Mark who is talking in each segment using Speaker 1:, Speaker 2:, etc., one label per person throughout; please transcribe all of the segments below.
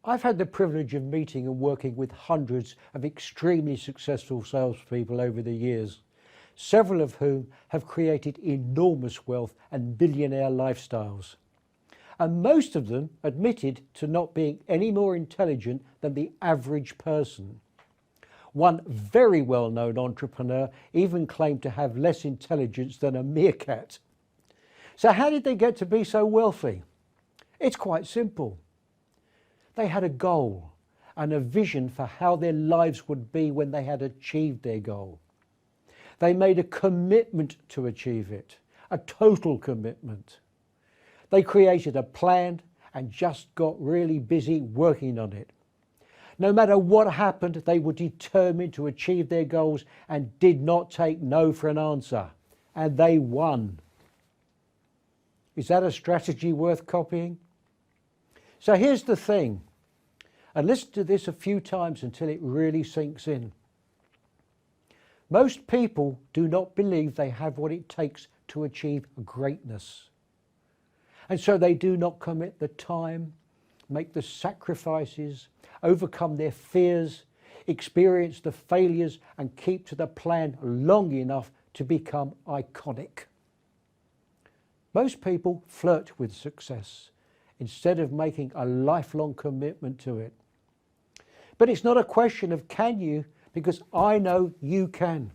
Speaker 1: I've had the privilege of meeting and working with hundreds of extremely successful salespeople over the years, several of whom have created enormous wealth and billionaire lifestyles. And most of them admitted to not being any more intelligent than the average person. One very well-known entrepreneur even claimed to have less intelligence than a meerkat. So how did they get to be so wealthy? It's quite simple. They had a goal and a vision for how their lives would be when they had achieved their goal. They made a commitment to achieve it, a total commitment. They created a plan and just got really busy working on it. No matter what happened, they were determined to achieve their goals and did not take no for an answer. And they won. Is that a strategy worth copying? So here's the thing, and listen to this a few times until it really sinks in. Most people do not believe they have what it takes to achieve greatness. And so they do not commit the time, make the sacrifices, overcome their fears, experience the failures, and keep to the plan long enough to become iconic. Most people flirt with success instead of making a lifelong commitment to it. But it's not a question of can you, because I know you can.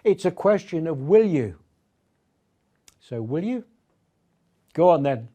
Speaker 1: It's a question of will you. So will you? Go on then.